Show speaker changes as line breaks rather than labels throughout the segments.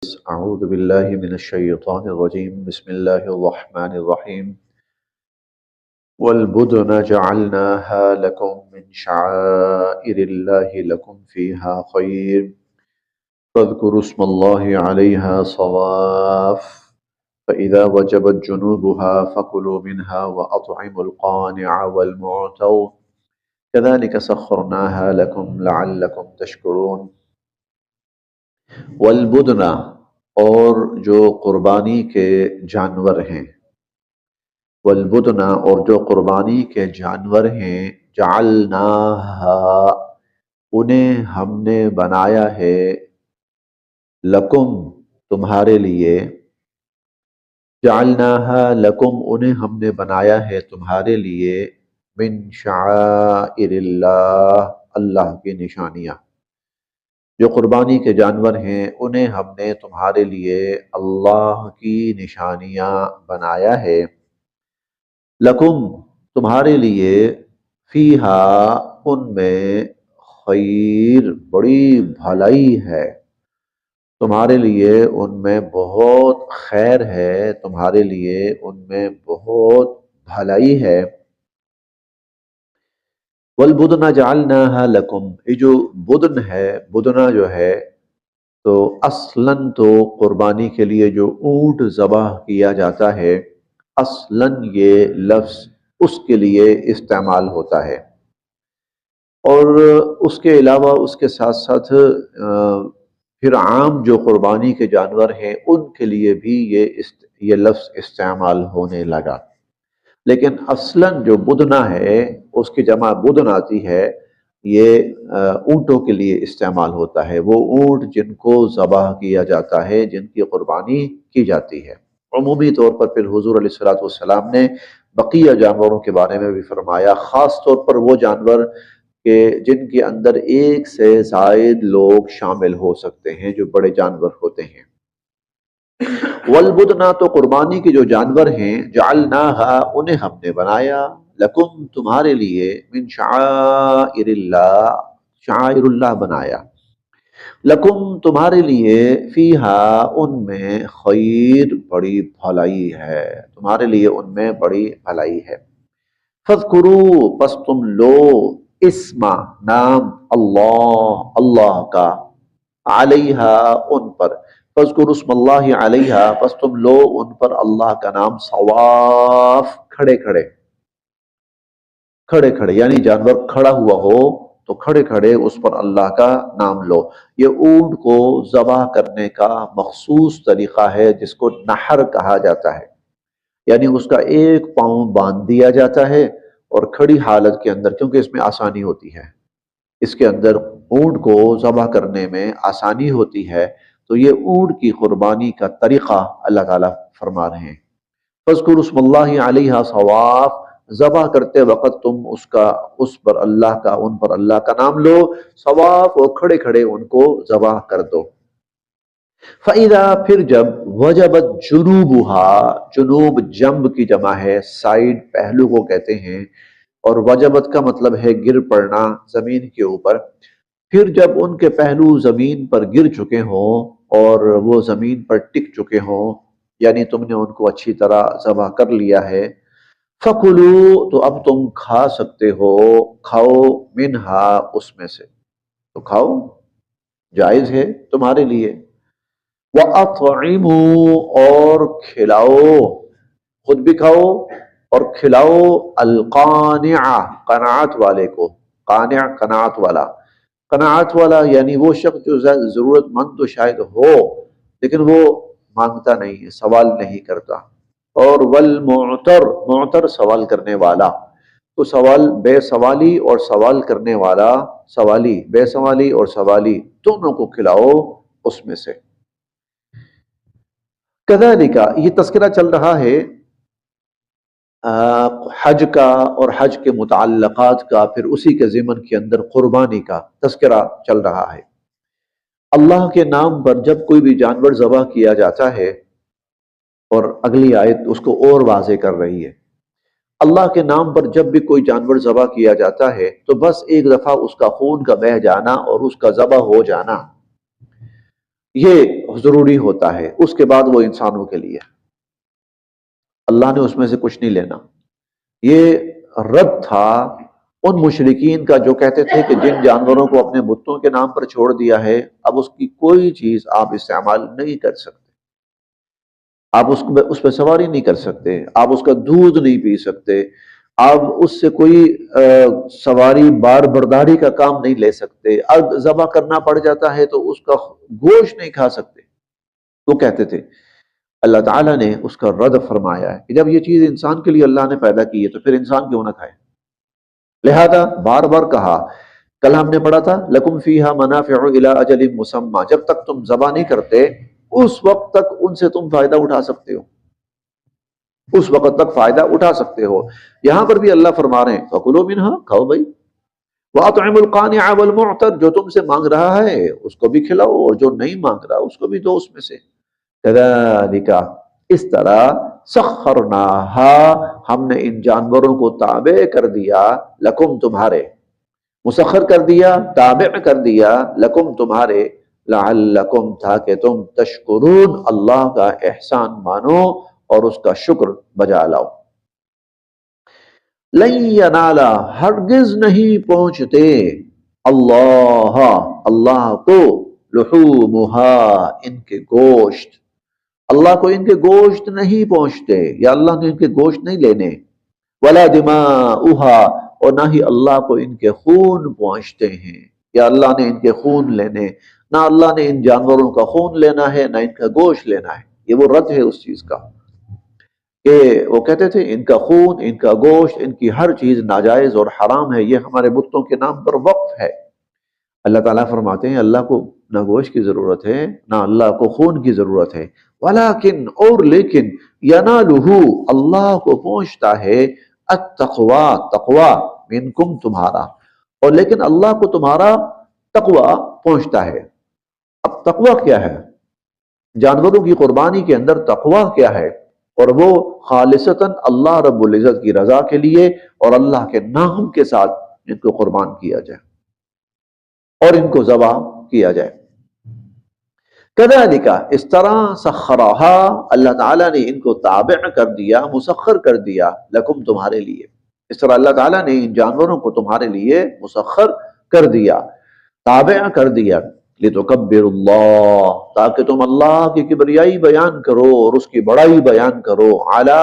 أعوذ بالله من الشيطان الرجيم بسم الله الرحمن الرحيم والبدن جعلناها لكم من شعائر الله لكم فيها خير فاذكروا اسم الله عليها صواف فإذا وجبت جنوبها فكلوا منها وأطعموا القانع والمعتر كذلك سخرناها لكم لعلكم تشكرون والبدن اور جو قربانی کے جانور ہیں، والبدن اور جو قربانی کے جانور ہیں، جعلناہا انہیں ہم نے بنایا ہے، لکم تمہارے لیے، جعلناہا لکم انہیں ہم نے بنایا ہے تمہارے لیے، من شعائر اللہ اللہ کی نشانیاں، جو قربانی کے جانور ہیں انہیں ہم نے تمہارے لیے اللہ کی نشانیاں بنایا ہے، لکم تمہارے لیے، فیہا ان میں، خیر بڑی بھلائی ہے، تمہارے لیے ان میں بہت خیر ہے، تمہارے لیے ان میں بہت بھلائی ہے۔ والبدن جعلناها لکم، یہ جو بدن ہے، بدنہ جو ہے تو اصلاً تو قربانی کے لیے جو اونٹ ذبح کیا جاتا ہے، اصلاً یہ لفظ اس کے لیے استعمال ہوتا ہے، اور اس کے علاوہ اس کے ساتھ ساتھ پھر عام جو قربانی کے جانور ہیں ان کے لیے بھی یہ لفظ استعمال ہونے لگا، لیکن اصلاً جو بدنہ ہے اس کی جمع بدن آتی ہے، یہ اونٹوں کے لیے استعمال ہوتا ہے، وہ اونٹ جن کو ذبح کیا جاتا ہے، جن کی قربانی کی جاتی ہے۔ عمومی طور پر پھر حضور علیہ الصلوۃ والسلام نے بقیہ جانوروں کے بارے میں بھی فرمایا، خاص طور پر وہ جانور کہ جن کے اندر ایک سے زائد لوگ شامل ہو سکتے ہیں، جو بڑے جانور ہوتے ہیں۔ والبدنا تو قربانی کے جو جانور ہیں، جعلناہا انہیں ہم نے بنایا، لکم تمہارے لیے، من شعائر اللہ شعائر اللہ بنایا، لکم تمہارے لیے، فیہا ان میں، خیر بڑی بھلائی ہے، تمہارے لیے ان میں بڑی بھلائی ہے۔ فاذکروا پس تم لو، اسم نام، اللہ کا، علیہا ان پر، فاذکروا اسم اللہ علیہا پس تم لو ان پر اللہ کا نام، صواف کھڑے کھڑے، کھڑے کھڑے یعنی جانور کھڑا ہوا ہو تو کھڑے کھڑے اس پر اللہ کا نام لو۔ یہ اونٹ کو ذبح کرنے کا مخصوص طریقہ ہے جس کو نحر کہا جاتا ہے، یعنی اس کا ایک پاؤں باندھ دیا جاتا ہے اور کھڑی حالت کے اندر، کیونکہ اس میں آسانی ہوتی ہے، اس کے اندر اونٹ کو ذبح کرنے میں آسانی ہوتی ہے، تو یہ اونٹ کی قربانی کا طریقہ اللہ تعالیٰ فرما رہے ہیں۔ فاذکروا اسم اللہ علیہا صواف، ذبح کرتے وقت تم اس پر اللہ کا، ان پر اللہ کا نام لو، صواف اور کھڑے کھڑے ان کو ذبح کر دو۔ فَإِذَا پھر جب، وجبت جنوبها، جنوب جنب کی جمع ہے، سائیڈ پہلو کو کہتے ہیں، اور وجبت کا مطلب ہے گر پڑنا زمین کے اوپر، پھر جب ان کے پہلو زمین پر گر چکے ہوں اور وہ زمین پر ٹک چکے ہوں، یعنی تم نے ان کو اچھی طرح ذبح کر لیا ہے، فَكُلُوا تو اب تم کھا سکتے ہو، کھاؤ، منہا اس میں سے، تو کھاؤ، جائز ہے تمہارے لیے، وَأَطْعِمُوا اور کھلاؤ، خود بھی کھاؤ اور کھلاؤ، القانع قناعت والے کو، قانع قناعت والا، قناعت والا یعنی وہ شخص جو ضرورت مند تو شاید ہو لیکن وہ مانگتا نہیں ہے، سوال نہیں کرتا، اور والمعتر، معتر سوال کرنے والا، تو سوال بے سوالی اور سوال کرنے والا، سوالی بے سوالی اور سوالی دونوں کو کھلاؤ اس میں سے۔ کذالک یہ تذکرہ چل رہا ہے حج کا اور حج کے متعلقات کا، پھر اسی کے ضمن کے اندر قربانی کا تذکرہ چل رہا ہے۔ اللہ کے نام پر جب کوئی بھی جانور ذبح کیا جاتا ہے، اور اگلی آیت اس کو اور واضح کر رہی ہے، اللہ کے نام پر جب بھی کوئی جانور ذبح کیا جاتا ہے تو بس ایک دفعہ اس کا خون کا بہہ جانا اور اس کا ذبح ہو جانا، یہ ضروری ہوتا ہے، اس کے بعد وہ انسانوں کے لیے، اللہ نے اس میں سے کچھ نہیں لینا۔ یہ رد تھا ان مشرکین کا جو کہتے تھے کہ جن جانوروں کو اپنے بتوں کے نام پر چھوڑ دیا ہے اب اس کی کوئی چیز آپ استعمال نہیں کر سکتے، آپ اس پہ سواری نہیں کر سکتے، آپ اس کا دودھ نہیں پی سکتے، آپ اس سے کوئی سواری بار برداری کا کام نہیں لے سکتے، اب ذبح کرنا پڑ جاتا ہے تو اس کا گوشت نہیں کھا سکتے، وہ کہتے تھے۔ اللہ تعالیٰ نے اس کا رد فرمایا ہے کہ جب یہ چیز انسان کے لیے اللہ نے پیدا کی ہے تو پھر انسان کیوں نہ کھائے، لہذا بار بار کہا۔ کل ہم نے پڑھا تھا لکم فیہا منافع الی اجل مسمى، جب تک تم ذبح نہیں کرتے اس وقت تک ان سے تم فائدہ اٹھا سکتے ہو، اس وقت تک فائدہ اٹھا سکتے ہو۔ یہاں پر بھی اللہ فرما رہے ہیں فَكُلُوا مِنْهَا، کھاؤ بھائی، وَأَطْعِمُوا الْقَانِعَ وَالْمُعْتَرَ، جو تم سے مانگ رہا ہے اس کو بھی کھلاؤ اور جو نہیں مانگ رہا اس کو بھی دو اس میں سے۔ كَذَلِكَ، اس طرح سَخَّرْنَاهَا، ہم نے ان جانوروں کو تابع کر دیا، لکم تمہارے، مسخر کر دیا، تابع کر دیا، لکم تمہارے، لعلکم تاکہ تم تشکرون، اللہ کا احسان مانو اور اس کا شکر بجا لاؤ۔ لن ینالا، ہرگز نہیں پہنچتے، اللہ کو، لحومها، ان کے گوشت، اللہ کو ان کے گوشت نہیں پہنچتے، یا اللہ نے ان کے گوشت نہیں لینے، ولا دماؤها، اور نہ ہی اللہ کو ان کے خون پہنچتے ہیں، یا اللہ نے ان کے خون لینے، نہ اللہ نے ان جانوروں کا خون لینا ہے نہ ان کا گوشت لینا ہے۔ یہ وہ رد ہے اس چیز کا کہ وہ کہتے تھے ان کا خون، ان کا گوشت، ان کی ہر چیز ناجائز اور حرام ہے، یہ ہمارے بتوں کے نام پر وقف ہے۔ اللہ تعالیٰ فرماتے ہیں اللہ کو نہ گوشت کی ضرورت ہے نہ اللہ کو خون کی ضرورت ہے، ولیکن، اور لیکن، ینالہ، اللہ کو پہنچتا ہے، التقوی، تقوی، منکم، تمہارا، اور لیکن اللہ کو تمہارا تقوی پہنچتا ہے۔ اب تقوی کیا ہے؟ جانوروں کی قربانی کے اندر تقوی کیا ہے؟ اور وہ خالصتاً اللہ رب العزت کی رضا کے لیے اور اللہ کے نام کے ساتھ ان کو قربان کیا جائے اور ان کو ذبح کیا جائے۔ کذالک، اس طرح، سخرہا، اللہ تعالیٰ نے ان کو تابع کر دیا، مسخر کر دیا، لکم، تمہارے لیے، اس طرح اللہ تعالیٰ نے ان جانوروں کو تمہارے لیے مسخر کر دیا، تابع کر دیا، لتکبروا اللہ، تاکہ تم اللہ کی کبریائی بیان کرو اور اس کی بڑائی بیان کرو، علی،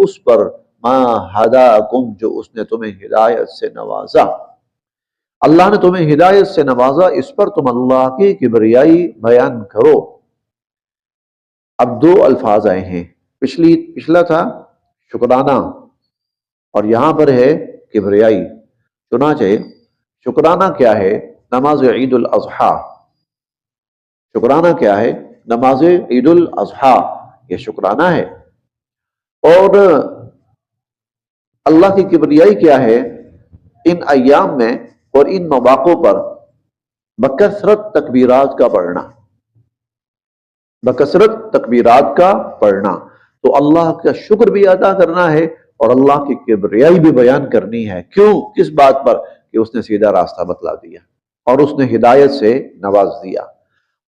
اس پر، ما ہداکم، جو اس نے تمہیں ہدایت سے نوازا، اللہ نے تمہیں ہدایت سے نوازا، اس پر تم اللہ کی کبریائی بیان کرو۔ اب دو الفاظ آئے ہیں، پچھلا تھا شکرانہ اور یہاں پر ہے کبریائی۔ چنانچہ شکرانہ کیا ہے؟ نماز عید الاضحیٰ، شکرانہ کیا ہے؟ نماز عید الاضحیٰ، یہ شکرانہ ہے۔ اور اللہ کی کبریائی کیا ہے؟ ان ایام میں اور ان مواقعوں پر بکثرت تکبیرات کا پڑھنا، بکثرت تکبیرات کا پڑھنا، تو اللہ کا شکر بھی ادا کرنا ہے اور اللہ کی کبریائی بھی بیان کرنی ہے۔ کیوں؟ کس بات پر؟ کہ اس نے سیدھا راستہ بتلا دیا اور اس نے ہدایت سے نواز دیا۔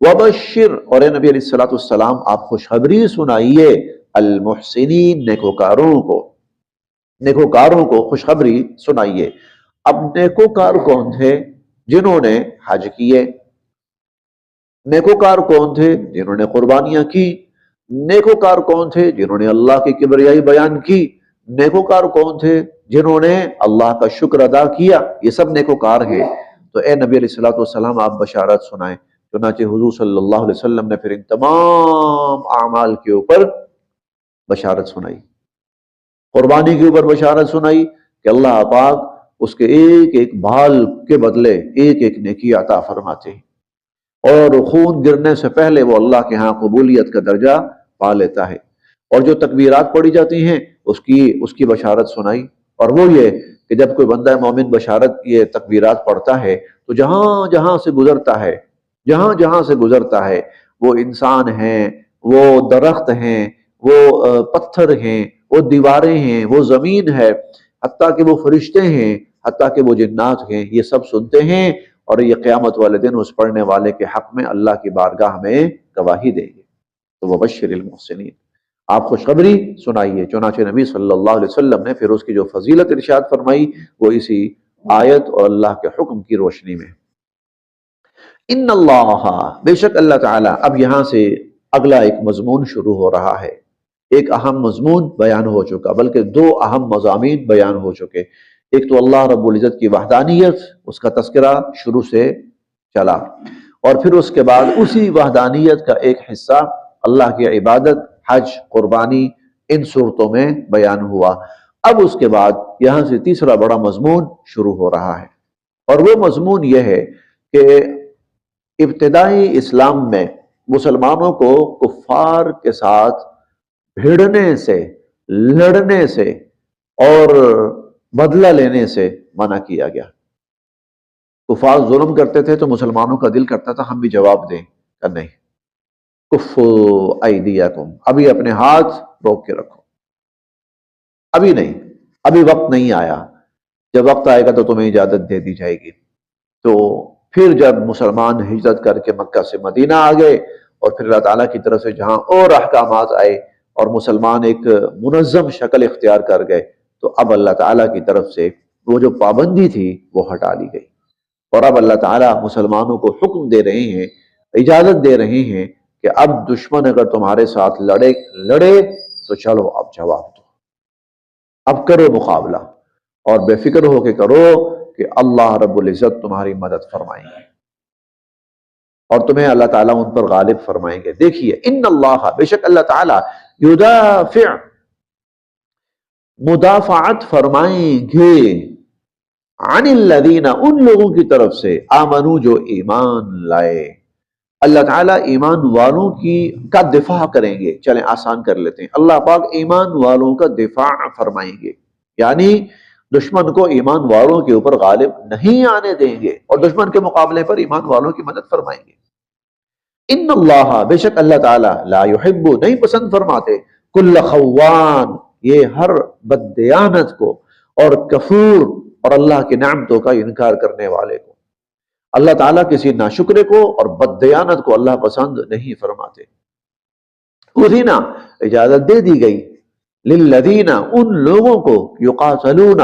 وبشر، اور اے نبی علیہ الصلوۃ والسلام آپ خوشخبری سنائیے، المحسنین، نیکوکاروں کو خوشخبری سنائیے۔ اب نیکوکار کون تھے؟ جنہوں نے حج کیے۔ نیکوکار کون تھے؟ جنہوں نے قربانیاں کی۔ نیکوکار کون تھے؟ جنہوں نے اللہ کی کبریائی بیان کی۔ نیکوکار کون تھے؟ جنہوں نے اللہ کا شکر ادا کیا۔ یہ سب نیکوکار ہیں۔ تو اے نبی علیہ الصلوۃ والسلام آپ بشارت سنائیں۔ چنانچہ حضور صلی اللہ علیہ وسلم نے پھر ان تمام اعمال کے اوپر بشارت سنائی، قربانی کے اوپر بشارت سنائی کہ اللہ پاک اس کے ایک ایک بال کے بدلے ایک ایک نیکی عطا فرماتے ہیں، اور خون گرنے سے پہلے وہ اللہ کے ہاں قبولیت کا درجہ پا لیتا ہے۔ اور جو تکبیرات پڑھی جاتی ہیں اس کی بشارت سنائی، اور وہ یہ کہ جب کوئی بندہ مومن بشارت یہ تکبیرات پڑھتا ہے تو جہاں جہاں سے گزرتا ہے وہ انسان ہیں، وہ درخت ہیں، وہ پتھر ہیں، وہ دیواریں ہیں، وہ زمین ہے، حتیٰ کہ وہ فرشتے ہیں، حتیٰ کہ وہ جنات ہیں، یہ سب سنتے ہیں اور یہ قیامت والے دن اس پڑھنے والے کے حق میں اللہ کی بارگاہ میں گواہی دے گی۔ تو وبشر المحسنین، آپ خوشخبری سنائیے۔ چنانچہ نبی صلی اللہ علیہ وسلم نے پھر اس کی جو فضیلت ارشاد فرمائی وہ اسی آیت اور اللہ کے حکم کی روشنی میں۔ ان اللہ، بے شک اللہ تعالیٰ، اب یہاں سے اگلا ایک مضمون شروع ہو رہا ہے۔ ایک اہم مضمون بیان ہو چکا، بلکہ دو اہم مضامین بیان ہو چکے۔ ایک تو اللہ رب العزت کی وحدانیت، اس کا تذکرہ شروع سے چلا، اور پھر اس کے بعد اسی وحدانیت کا ایک حصہ اللہ کی عبادت، حج، قربانی، ان صورتوں میں بیان ہوا۔ اب اس کے بعد یہاں سے تیسرا بڑا مضمون شروع ہو رہا ہے، اور وہ مضمون یہ ہے کہ ابتدائی اسلام میں مسلمانوں کو کفار کے ساتھ بھیڑنے سے، لڑنے سے اور بدلہ لینے سے منع کیا گیا۔ کفار ظلم کرتے تھے تو مسلمانوں کا دل کرتا تھا ہم بھی جواب دیں، کہ نہیں، کفو ایدیکم، ابھی اپنے ہاتھ روک کے رکھو، ابھی نہیں، ابھی وقت نہیں آیا، جب وقت آئے گا تو تمہیں اجازت دے دی جائے گی۔ تو پھر جب مسلمان ہجرت کر کے مکہ سے مدینہ آ گئے، اور پھر اللہ تعالیٰ کی طرف سے جہاں اور احکامات آئے اور مسلمان ایک منظم شکل اختیار کر گئے، تو اب اللہ تعالیٰ کی طرف سے وہ جو پابندی تھی وہ ہٹا لی گئی، اور اب اللہ تعالیٰ مسلمانوں کو حکم دے رہے ہیں، اجازت دے رہے ہیں کہ اب دشمن اگر تمہارے ساتھ لڑے تو چلو اب جواب دو، اب کرو مقابلہ، اور بے فکر ہو کے کرو کہ اللہ رب العزت تمہاری مدد فرمائیں گے اور تمہیں اللہ تعالیٰ ان پر غالب فرمائیں گے۔ دیکھیے، ان اللہ، بے شک اللہ تعالیٰ، یدافع، مدافعت فرمائیں گے، عن الذین، ان لوگوں کی طرف سے، آمنو، جو ایمان لائے۔ اللہ تعالیٰ ایمان والوں کا دفاع کریں گے۔ چلیں آسان کر لیتے ہیں، اللہ پاک ایمان والوں کا دفاع فرمائیں گے، یعنی دشمن کو ایمان والوں کے اوپر غالب نہیں آنے دیں گے، اور دشمن کے مقابلے پر ایمان والوں کی مدد فرمائیں گے۔ ان اللہ، بے شک اللہ تعالیٰ، لا یحب، نہیں پسند فرماتے، کل خوان، یہ ہر بددیانت کو، اور کفور، اور اللہ کی نعمتوں کا انکار کرنے والے کو۔ اللہ تعالیٰ کسی ناشکرے کو اور بددیانت کو اللہ پسند نہیں فرماتے۔ اذن، اجازت دے دی گئی، للذین، ان لوگوں کو، یقاتلون،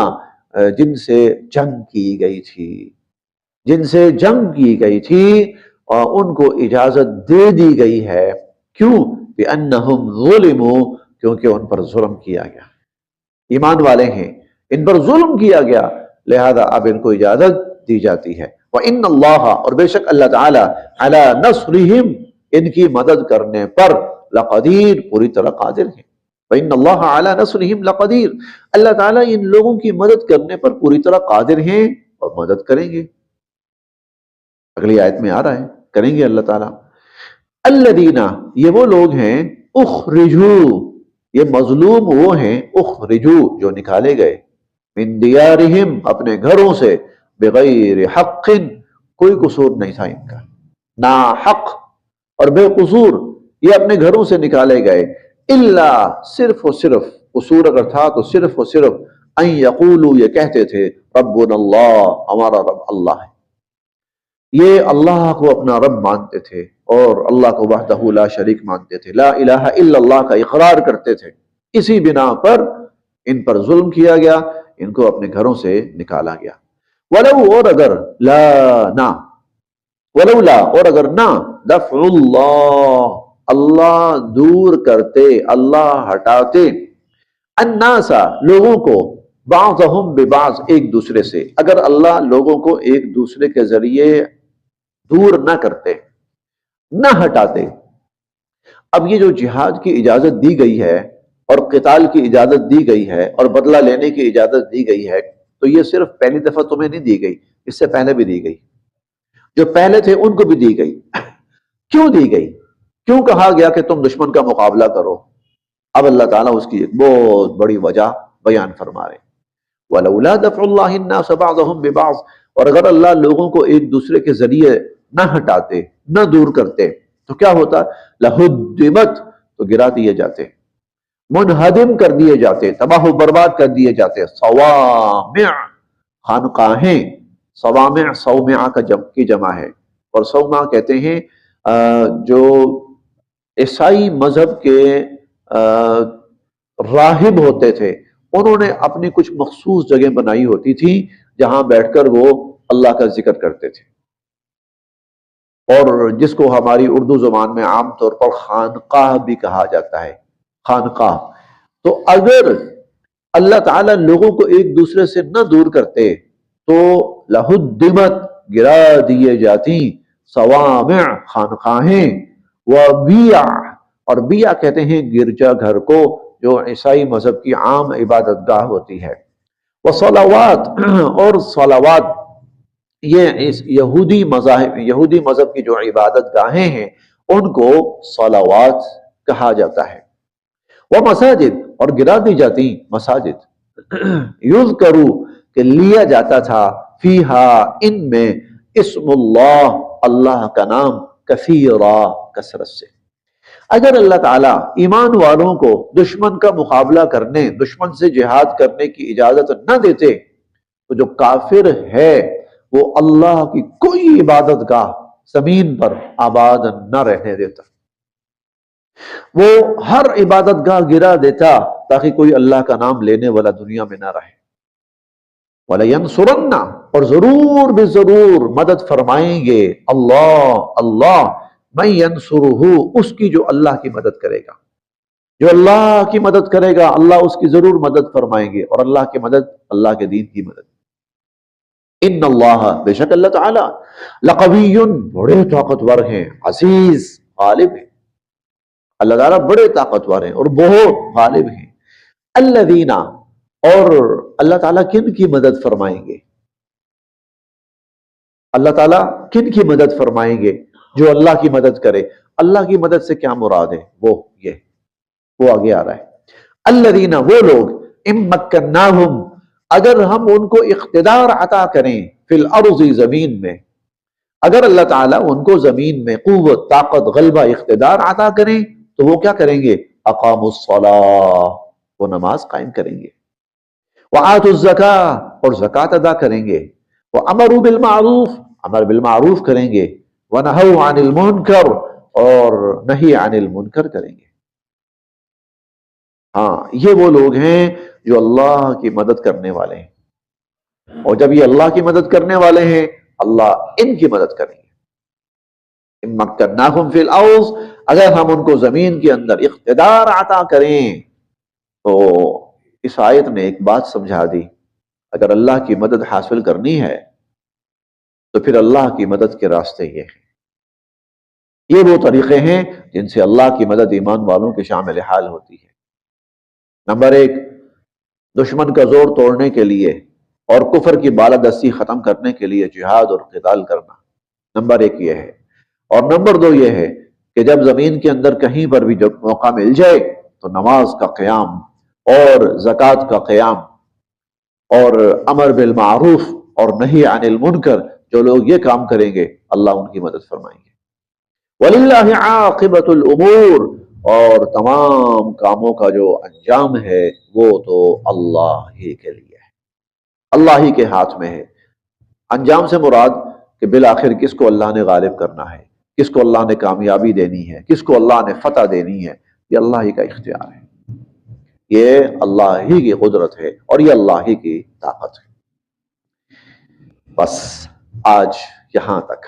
جن سے جنگ کی گئی تھی، جن سے جنگ کی گئی تھی، اور ان کو اجازت دے دی گئی ہے۔ کیوں؟ بِأَنَّهُمْ ظُلِمُوا، کیونکہ ان پر ظلم کیا گیا، ایمان والے ہیں، ان پر ظلم کیا گیا، لہذا اب ان کو اجازت دی جاتی ہے۔ وَإِنَّ اللَّهَ، اور بے شک اللہ تعالیٰ، عَلَى نَصْرِهِمْ، ان کی مدد کرنے پر، لقدیر، پوری طرح قادر ہیں۔ وَإِنَّ اللَّهَ عَلَى نَصْرِهِمْ لَقَدِيرٌ، اللہ تعالیٰ ان لوگوں کی مدد کرنے پر پوری طرح قادر ہیں اور مدد کریں گے۔ اگلی آیت میں آ رہا ہے، کریں گے اللہ تعالیٰ۔ الذین، یہ وہ لوگ ہیں، اخرجوا، یہ مظلوم وہ ہیں، اخرجوا، جو نکالے گئے، من دیارہم، اپنے گھروں سے، بغیر حق، کوئی قصور نہیں تھا ان کا، نا حق اور بے قصور یہ اپنے گھروں سے نکالے گئے، الا، صرف و صرف، قصور اگر تھا تو صرف و صرف، ان یقولوا، یہ کہتے تھے، ربنا اللہ، ہمارا رب اللہ ہے۔ یہ اللہ کو اپنا رب مانتے تھے اور اللہ کو وحدہ لا شریک مانتے تھے، لا الہ الا اللہ کا اقرار کرتے تھے، اسی بنا پر ان پر ظلم کیا گیا، ان کو اپنے گھروں سے نکالا گیا۔ ولو، اور اگر، لا، نہ، ولولا، اور اگر نہ، دفع اللہ، اللہ دور کرتے، اللہ ہٹاتے، الناس، لوگوں کو، بعضهم ببعض، ایک دوسرے سے، اگر اللہ لوگوں کو ایک دوسرے کے ذریعے دور نہ کرتے، نہ ہٹاتے۔ اب یہ جو جہاد کی اجازت دی گئی ہے اور قتال کی اجازت دی گئی ہے اور بدلہ لینے کی اجازت دی گئی ہے، تو یہ صرف پہلی دفعہ تمہیں نہیں دی گئی، اس سے پہلے بھی دی گئی، جو پہلے تھے ان کو بھی دی گئی۔ کیوں دی گئی؟ کیوں کہا گیا کہ تم دشمن کا مقابلہ کرو؟ اب اللہ تعالیٰ اس کی ایک بہت بڑی وجہ بیان فرما رہے ہیں۔ وَلَوْلَا دَفْعُ اللَّهِ النَّاسَ بَعْضَهُمْ بِبَعْضٍ، اور اگر اللہ لوگوں کو ایک دوسرے کے ذریعے نہ ہٹاتے، نہ دور کرتے، تو کیا ہوتا؟ لَهُدِّمَتْ، تو گرا دیے جاتے، منہدم کر دیے جاتے، تباہ و برباد کر دیے جاتے، صوامع، خانقاہیں، صوامع صومعہ کی جمع ہے، اور صومعہ کہتے ہیں جو عیسائی مذہب کے راہب ہوتے تھے، انہوں نے اپنی کچھ مخصوص جگہ بنائی ہوتی تھی جہاں بیٹھ کر وہ اللہ کا ذکر کرتے تھے، اور جس کو ہماری اردو زبان میں عام طور پر خانقاہ بھی کہا جاتا ہے، خانقاہ۔ تو اگر اللہ تعالیٰ لوگوں کو ایک دوسرے سے نہ دور کرتے تو لہدمت، گرا دیے جاتی، صوامع خانقاہیں، وبیع، اور بیع کہتے ہیں گرجا گھر کو جو عیسائی مذہب کی عام عبادت گاہ ہوتی ہے، وصلوات، اور صلوات یہ یہودی مذہب کی جو عبادت گاہیں ہیں ان کو صلوات کہا جاتا ہے، وہ مساجد، اور گرا دی جاتی مساجد، یذکرو کہ لیا جاتا تھا، فیہا ان میں، اسم اللہ اللہ کا نام، کثیرا کثرت سے۔ اگر اللہ تعالیٰ ایمان والوں کو دشمن کا مقابلہ کرنے، دشمن سے جہاد کرنے کی اجازت نہ دیتے تو جو کافر ہے وہ اللہ کی کوئی عبادت گاہ زمین پر آباد نہ رہنے دیتا، وہ ہر عبادت گاہ گرا دیتا تاکہ کوئی اللہ کا نام لینے والا دنیا میں نہ رہے۔ وَلَيَنْصُرَنَّ، اور ضرور بے ضرور مدد فرمائیں گے اللہ مَن يَنْصُرُهُ، اس کی جو اللہ کی مدد کرے گا، جو اللہ کی مدد کرے گا اللہ اس کی ضرور مدد فرمائیں گے، اور اللہ کی مدد اللہ کے دین کی مدد۔ ان اللہ، بے شک اللہ تعالی، لقوی، بڑے طاقتور ہیں، عزیز، غالب ہیں۔ اللہ تعالیٰ بڑے طاقتور ہیں اور بہت غالب ہیں۔ الذین، اور اللہ تعالیٰ کن کی مدد فرمائیں گے؟ اللہ تعالیٰ کن کی مدد فرمائیں گے؟ جو اللہ کی مدد کرے۔ اللہ کی مدد سے کیا مراد ہے؟ وہ آگے آ رہا ہے۔ الذین، وہ لوگ، ان مکناہم، اگر ہم ان کو اقتدار عطا کریں، فی الارض، زمین میں، اگر اللہ تعالیٰ ان کو زمین میں قوت، طاقت، غلبہ، اقتدار عطا کریں تو وہ کیا کریں گے؟ اقاموا الصلاۃ، وہ نماز قائم کریں گے، وآتوا الزکاۃ، اور زکوٰۃ ادا کریں گے، وامروا بالمعروف، امر بالمعروف کریں گے، ونہوا عن المنکر، اور نہی عن المنکر کریں گے۔ ہاں، یہ وہ لوگ ہیں جو اللہ کی مدد کرنے والے ہیں، اور جب یہ اللہ کی مدد کرنے والے ہیں اللہ ان کی مدد کریں گے۔ ان مکناہم فی الارض، اگر ہم ان کو زمین کے اندر اقتدار عطا کریں تو اس آیت نے ایک بات سمجھا دی، اگر اللہ کی مدد حاصل کرنی ہے تو پھر اللہ کی مدد کے راستے یہ ہیں، یہ وہ طریقے ہیں جن سے اللہ کی مدد ایمان والوں کے شامل حال ہوتی ہے۔ نمبر ایک، دشمن کا زور توڑنے کے لیے اور کفر کی بالادستی ختم کرنے کے لیے جہاد اور قتال کرنا، نمبر ایک یہ ہے۔ اور نمبر دو یہ ہے کہ جب زمین کے اندر کہیں پر بھی جب موقع مل جائے تو نماز کا قیام اور زکوٰۃ کا قیام اور امر بالمعروف اور نہی عن المنکر، جو لوگ یہ کام کریں گے اللہ ان کی مدد فرمائیں گے۔ وَلِلَّهِ عَاقِبَةُ الْأُمُورِ، اور تمام کاموں کا جو انجام ہے وہ تو اللہ ہی کے لیے ہے، اللہ ہی کے ہاتھ میں ہے۔ انجام سے مراد کہ بالآخر کس کو اللہ نے غالب کرنا ہے، کس کو اللہ نے کامیابی دینی ہے، کس کو اللہ نے فتح دینی ہے، یہ اللہ ہی کا اختیار ہے، یہ اللہ ہی کی قدرت ہے اور یہ اللہ ہی کی طاقت ہے۔ بس آج یہاں تک۔